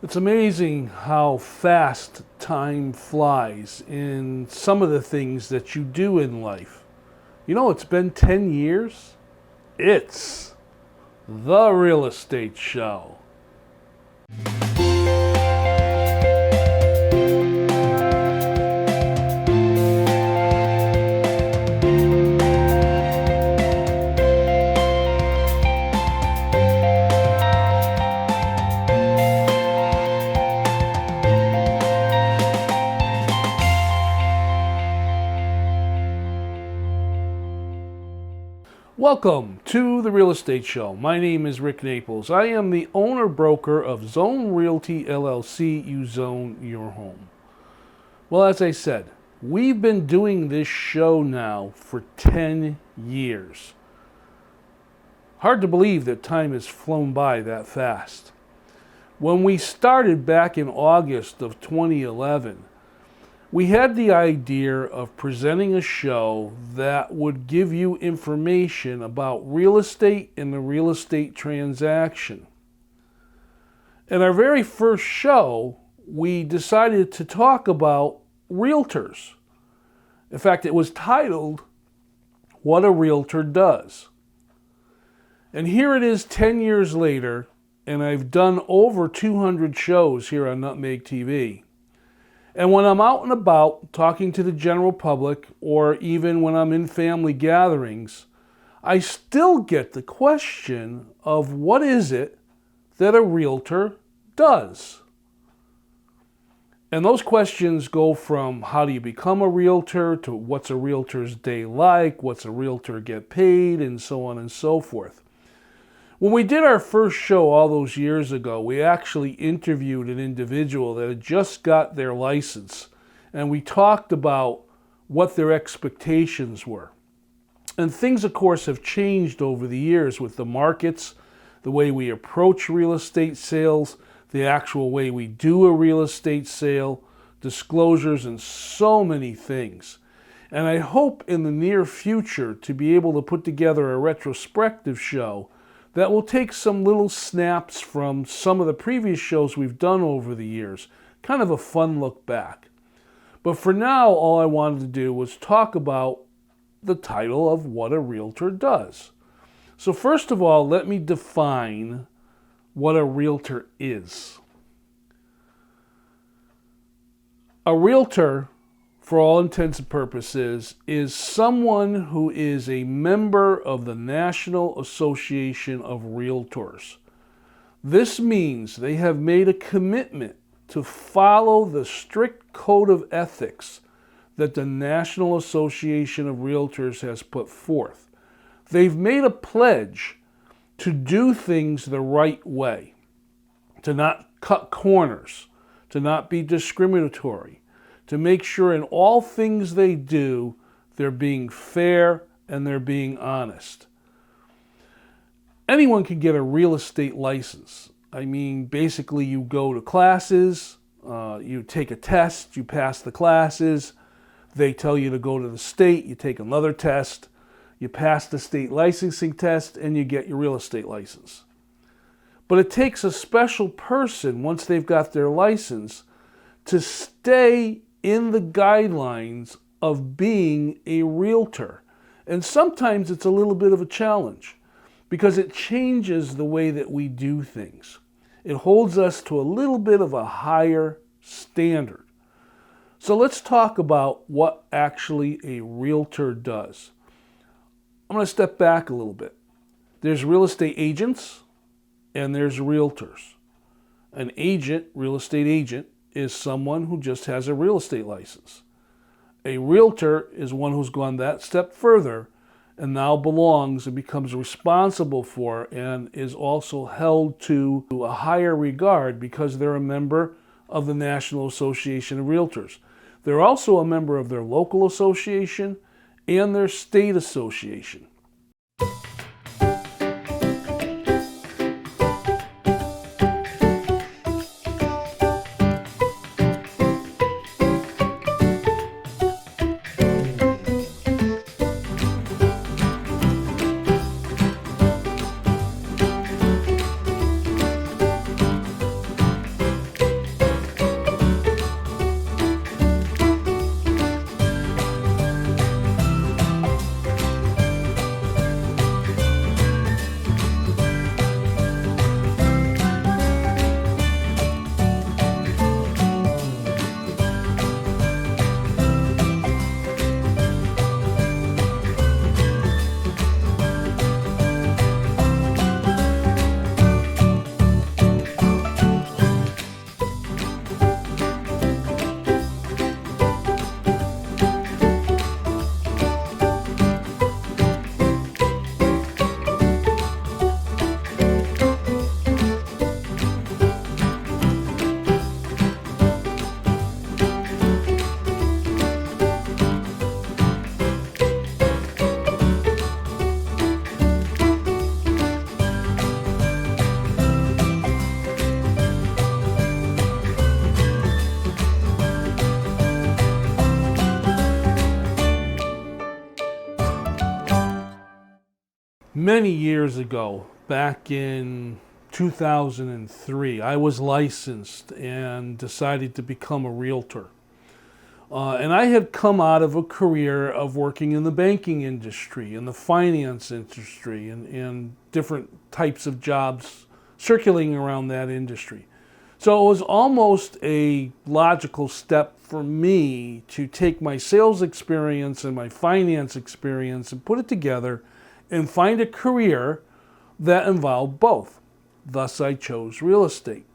It's amazing how fast time flies in some of the things that you do in life. You know, it's been 10 years. It's the Real Estate Show. Welcome to the Real Estate Show. My name is Rick Naples. I am the owner-broker of Zone Realty LLC. You zone your home. Well, as I said, we've been doing this show now for 10 years. Hard to believe that time has flown by that fast. When we started back in August of 2011, we had the idea of presenting a show that would give you information about real estate and the real estate transaction. In our very first show, we decided to talk about realtors. In fact, it was titled, What a Realtor Does. And here it is 10 years later, and I've done over 200 shows here on Nutmeg TV. And when I'm out and about talking to the general public, or even when I'm in family gatherings, I still get the question of what is it that a realtor does? And those questions go from how do you become a realtor to what's a realtor's day like, what's a realtor get paid, and so on and so forth. When we did our first show all those years ago, we actually interviewed an individual that had just got their license, and we talked about what their expectations were. And things, of course, have changed over the years with the markets, the way we approach real estate sales, the actual way we do a real estate sale, disclosures, and so many things. And I hope in the near future to be able to put together a retrospective show that will take some little snaps from some of the previous shows we've done over the years. Kind of a fun look back. But for now, all I wanted to do was talk about the title of What a Realtor Does. So first of all, let me define what a realtor is. A realtor, for all intents and purposes, is someone who is a member of the National Association of Realtors. This means they have made a commitment to follow the strict code of ethics that the National Association of Realtors has put forth. They've made a pledge to do things the right way, to not cut corners, to not be discriminatory, to make sure in all things they do, they're being fair and they're being honest. Anyone can get a real estate license. I mean, basically you go to classes, you take a test, you pass the classes, they tell you to go to the state, you take another test, you pass the state licensing test, and you get your real estate license. But it takes a special person, once they've got their license, to stay in the guidelines of being a realtor. And sometimes it's a little bit of a challenge because it changes the way that we do things. It holds us to a little bit of a higher standard. So let's talk about what actually a realtor does. I'm going to step back a little bit. There's real estate agents and there's realtors. An agent, real estate agent, is someone who just has a real estate license. A realtor is one who's gone that step further and now belongs and becomes responsible for and is also held to a higher regard because they're a member of the National Association of Realtors. They're also a member of their local association and their state association. Many years ago, back in 2003, I was licensed and decided to become a realtor. And I had come out of a career of working in the banking industry, in the finance industry, and different types of jobs circulating around that industry. So it was almost a logical step for me to take my sales experience and my finance experience and put it together and find a career that involved both. Thus, I chose real estate.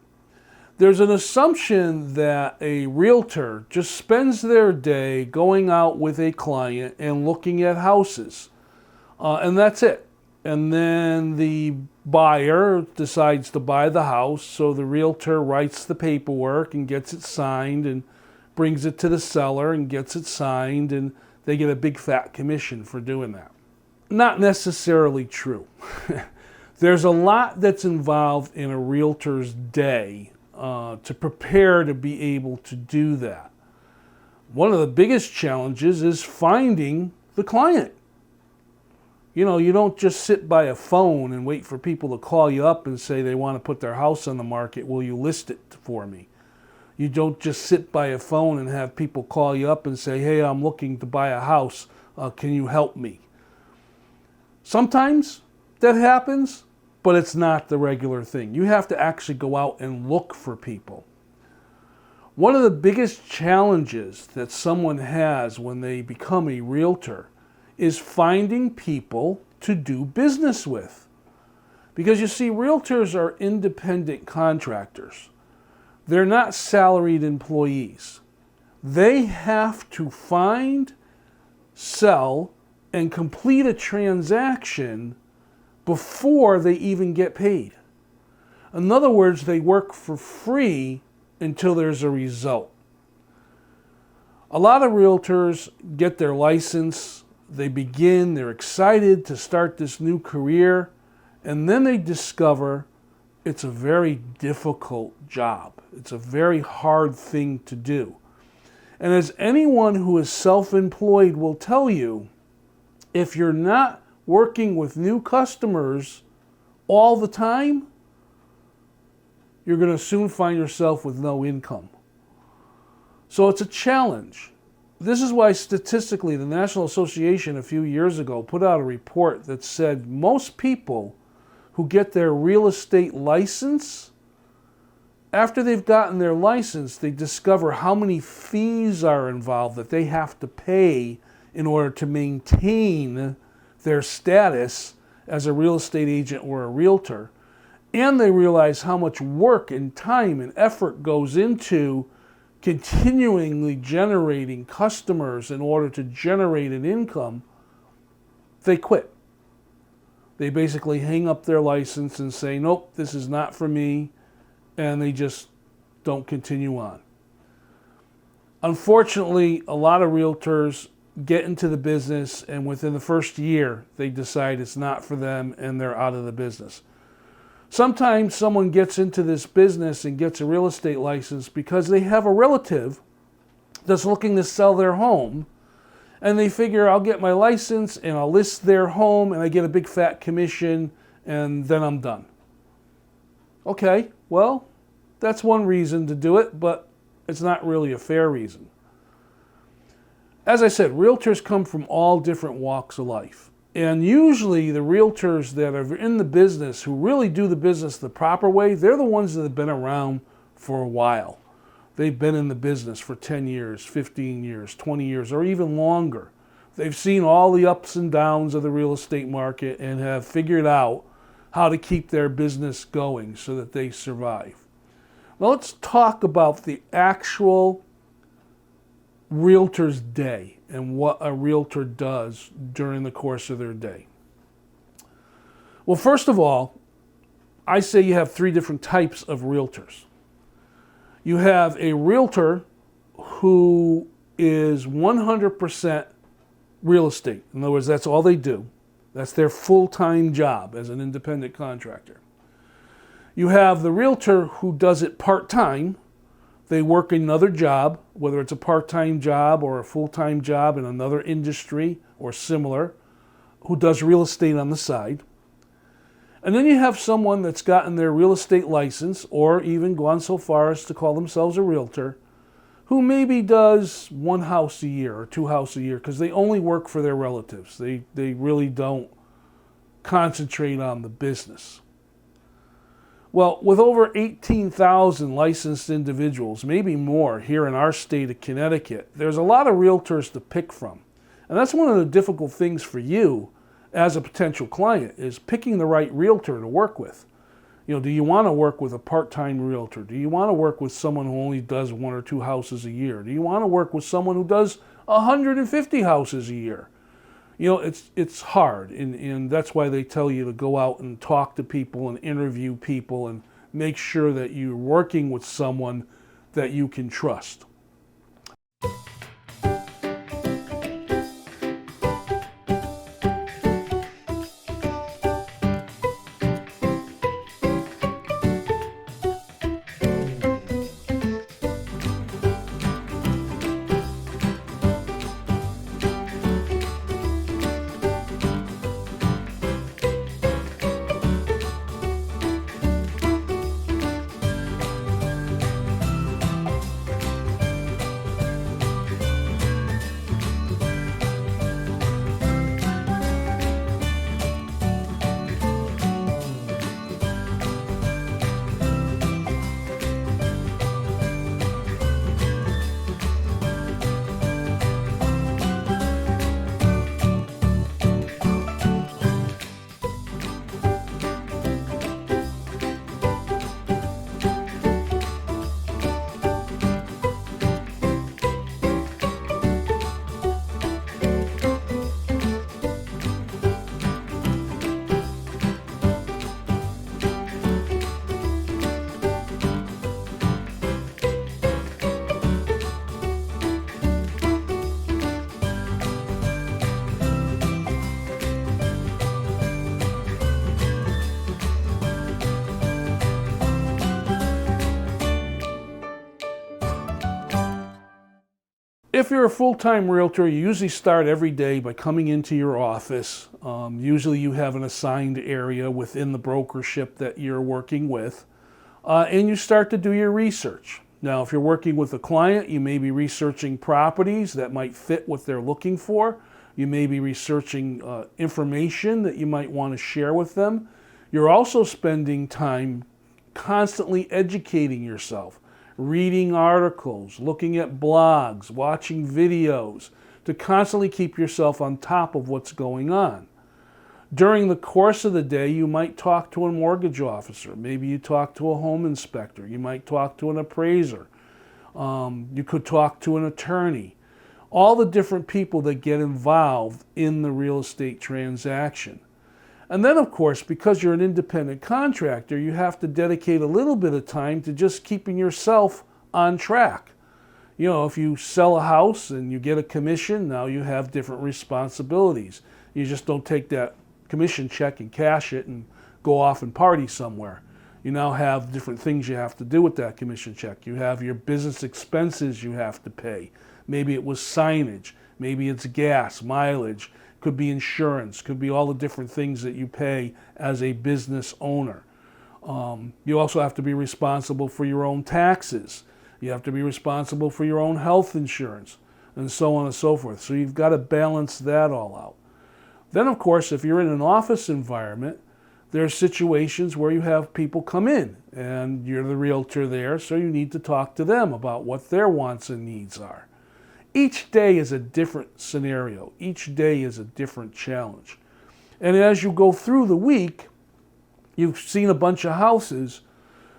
There's an assumption that a realtor just spends their day going out with a client and looking at houses, and that's it. And then the buyer decides to buy the house, so the realtor writes the paperwork and gets it signed and brings it to the seller and gets it signed, and they get a big fat commission for doing that. Not necessarily true. There's a lot that's involved in a realtor's day to prepare to be able to do that. One of the biggest challenges is finding the client. You know, you don't just sit by a phone and wait for people to call you up and say they want to put their house on the market. Will you list it for me? You don't just sit by a phone and have people call you up and say, hey, I'm looking to buy a house. Can you help me? Sometimes that happens, but it's not the regular thing. You have to actually go out and look for people. One of the biggest challenges that someone has when they become a realtor is finding people to do business with. Because you see, realtors are independent contractors. They're not salaried employees. They have to find, sell, and complete a transaction before they even get paid. In other words, they work for free until there's a result. A lot of realtors get their license, they're excited to start this new career, and then they discover it's a very difficult job. It's a very hard thing to do. And as anyone who is self-employed will tell you, if you're not working with new customers all the time, you're going to soon find yourself with no income. So it's a challenge. This is why statistically the National Association a few years ago put out a report that said most people who get their real estate license, after they've gotten their license, they discover how many fees are involved that they have to pay in order to maintain their status as a real estate agent or a realtor. And they realize how much work and time and effort goes into continually generating customers in order to generate an income. They quit. They basically hang up their license and say, nope, this is not for me, and they just don't continue on. Unfortunately, a lot of realtors get into the business, and within the first year, they decide it's not for them, and they're out of the business. Sometimes someone gets into this business and gets a real estate license because they have a relative that's looking to sell their home, and they figure, I'll get my license, and I'll list their home, and I get a big fat commission, and then I'm done. Okay, well, that's one reason to do it, but it's not really a fair reason. As I said, realtors come from all different walks of life. And usually the realtors that are in the business, who really do the business the proper way, they're the ones that have been around for a while. They've been in the business for 10 years, 15 years, 20 years, or even longer. They've seen all the ups and downs of the real estate market and have figured out how to keep their business going so that they survive. Now let's talk about the actual realtor's day and what a realtor does during the course of their day. Well, first of all, I say you have three different types of realtors. You have a realtor who is 100% real estate. In other words, that's all they do. That's their full-time job as an independent contractor. You have the realtor who does it part-time. They work another job, whether it's a part-time job or a full-time job in another industry or similar, who does real estate on the side. And then you have someone that's gotten their real estate license or even gone so far as to call themselves a realtor who maybe does one house a year or two houses a year because they only work for their relatives. They really don't concentrate on the business. Well, with over 18,000 licensed individuals, maybe more here in our state of Connecticut, there's a lot of realtors to pick from. And that's one of the difficult things for you as a potential client is picking the right realtor to work with. You know, do you want to work with a part-time realtor? Do you want to work with someone who only does one or two houses a year? Do you want to work with someone who does 150 houses a year? You know, it's hard, and that's why they tell you to go out and talk to people and interview people and make sure that you're working with someone that you can trust. If you're a full-time realtor, you usually start every day by coming into your office. Usually you have an assigned area within the brokership that you're working with, and you start to do your research. Now, if you're working with a client, you may be researching properties that might fit what they're looking for. You may be researching information that you might want to share with them. You're also spending time constantly educating yourself, reading articles, looking at blogs, watching videos, to constantly keep yourself on top of what's going on. During the course of the day, you might talk to a mortgage officer. Maybe you talk to a home inspector. You might talk to an appraiser. You could talk to an attorney. All the different people that get involved in the real estate transaction. And then, of course, because you're an independent contractor, you have to dedicate a little bit of time to just keeping yourself on track. You know, if you sell a house and you get a commission, now you have different responsibilities. You just don't take that commission check and cash it and go off and party somewhere. You now have different things you have to do with that commission check. You have your business expenses you have to pay. Maybe it was signage, maybe it's gas, mileage, could be insurance, could be all the different things that you pay as a business owner. You also have to be responsible for your own taxes. You have to be responsible for your own health insurance, and so on and so forth. So you've got to balance that all out. Then, of course, if you're in an office environment, there are situations where you have people come in, and you're the realtor there, so you need to talk to them about what their wants and needs are. Each day is a different scenario. Each day is a different challenge. And as you go through the week, you've seen a bunch of houses,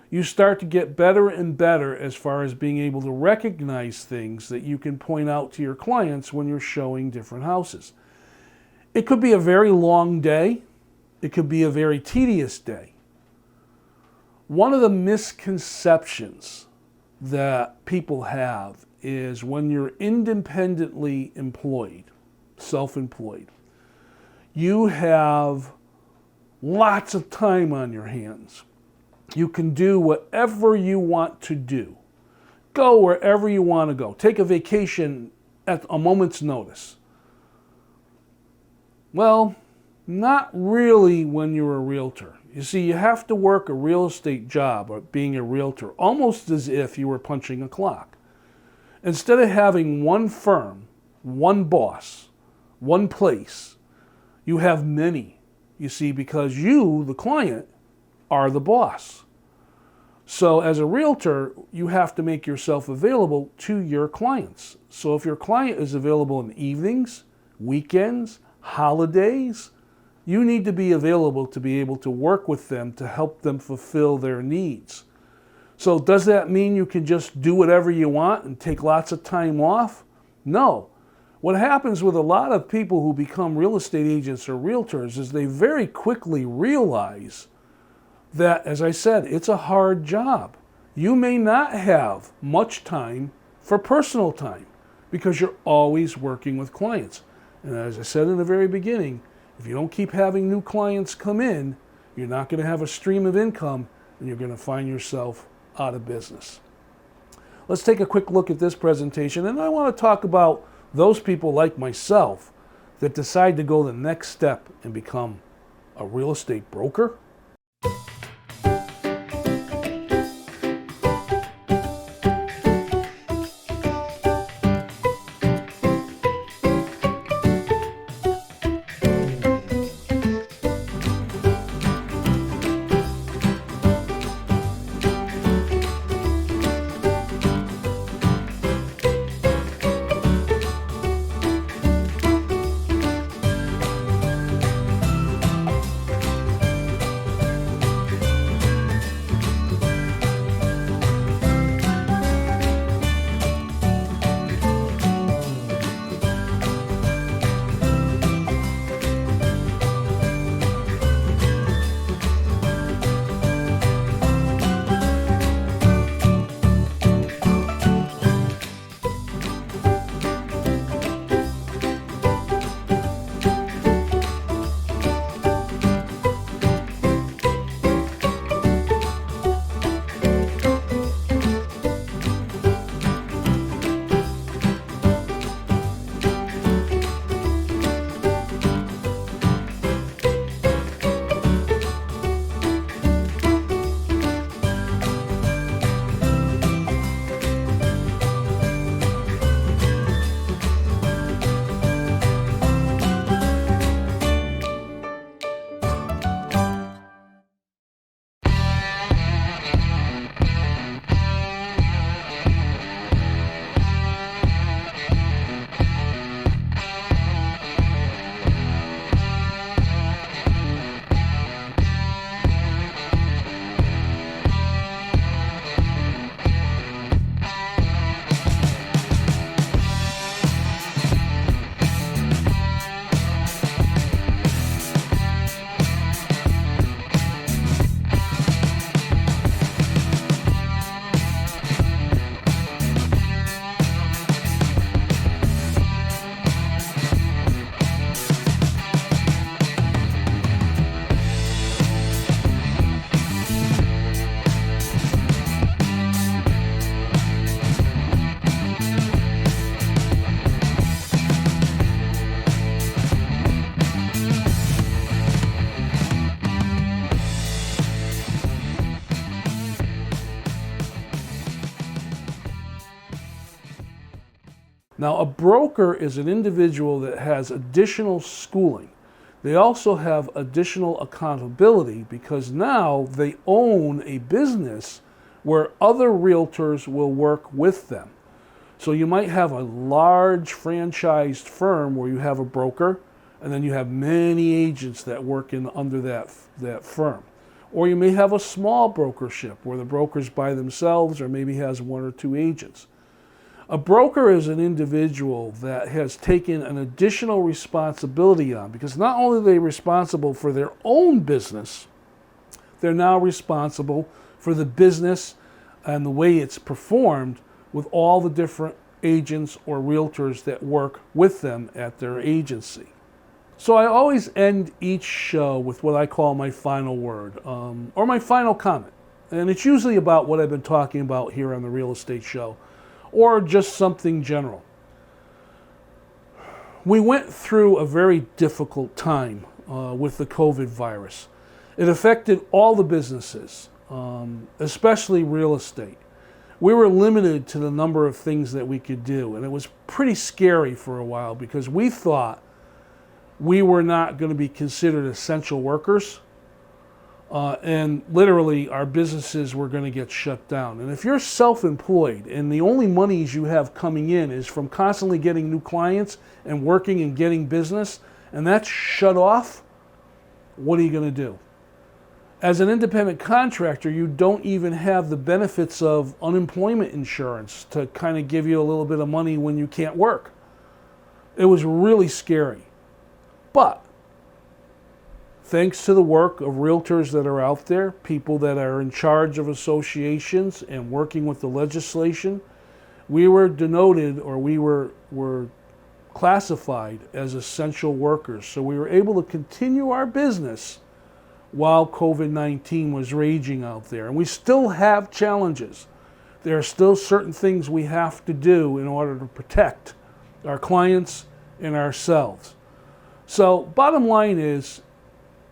you start to get better and better as far as being able to recognize things that you can point out to your clients when you're showing different houses. It could be a very long day. It could be a very tedious day. One of the misconceptions that people have is when you're independently employed, self-employed, you have lots of time on your hands. You can do whatever you want to do. Go wherever you want to go. Take a vacation at a moment's notice. Well, Not really when you're a realtor. You see, you have to work a real estate job or being a realtor almost as if you were punching a clock. Instead of having one firm, one boss, one place, you have many, you see, because you, the client, are the boss. So as a realtor, you have to make yourself available to your clients. So if your client is available in the evenings, weekends, holidays, you need to be available to be able to work with them to help them fulfill their needs. So does that mean you can just do whatever you want and take lots of time off? No. What happens with a lot of people who become real estate agents or realtors is they very quickly realize that, as I said, it's a hard job. You may not have much time for personal time because you're always working with clients. And as I said in the very beginning, if you don't keep having new clients come in, you're not going to have a stream of income and you're going to find yourself out of business. Let's take a quick look at this presentation, and I want to talk about those people like myself that decide to go the next step and become a real estate broker. Now, a broker is an individual that has additional schooling. They also have additional accountability because now they own a business where other realtors will work with them. So you might have a large franchised firm where you have a broker and then you have many agents that work under that firm. Or you may have a small brokership where the broker's by themselves or maybe has one or two agents. A broker is an individual that has taken an additional responsibility on because not only are they responsible for their own business, they're now responsible for the business and the way it's performed with all the different agents or realtors that work with them at their agency. So I always end each show with what I call my final word or my final comment. And it's usually about what I've been talking about here on the Real Estate Show, or just something general. We went through a very difficult time with the COVID virus. It affected all the businesses, especially real estate. We were limited to the number of things that we could do, and it was pretty scary for a while because we thought we were not going to be considered essential workers, and literally our businesses were going to get shut down. And if you're self-employed and the only monies you have coming in is from constantly getting new clients and working and getting business, and that's shut off, what are you going to do? As an independent contractor, you don't even have the benefits of unemployment insurance to kind of give you a little bit of money when you can't work. It was really scary. But thanks to the work of realtors that are out there, people that are in charge of associations and working with the legislation, we were denoted, or we were classified as essential workers. So we were able to continue our business while COVID-19 was raging out there. And we still have challenges. There are still certain things we have to do in order to protect our clients and ourselves. So bottom line is,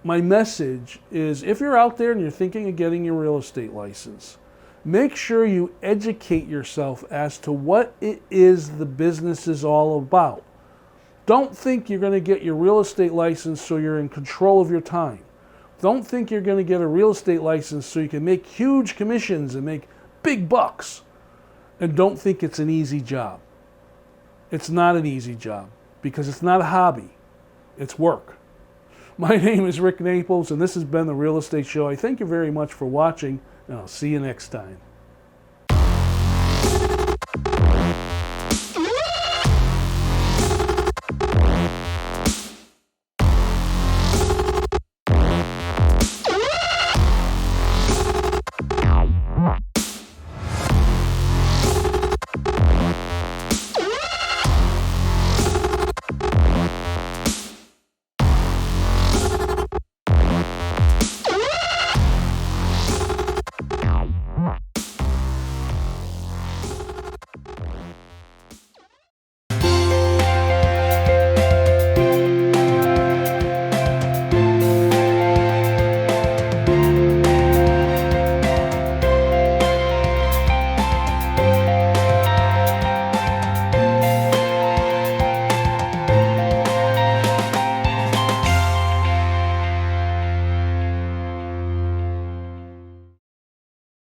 my message is, if you're out there and you're thinking of getting your real estate license, make sure you educate yourself as to what it is the business is all about. Don't think you're going to get your real estate license so you're in control of your time. Don't think you're going to get a real estate license so you can make huge commissions and make big bucks. And don't think it's an easy job. It's not an easy job because it's not a hobby. It's work. My name is Rick Naples, and this has been The Real Estate Show. I thank you very much for watching, and I'll see you next time.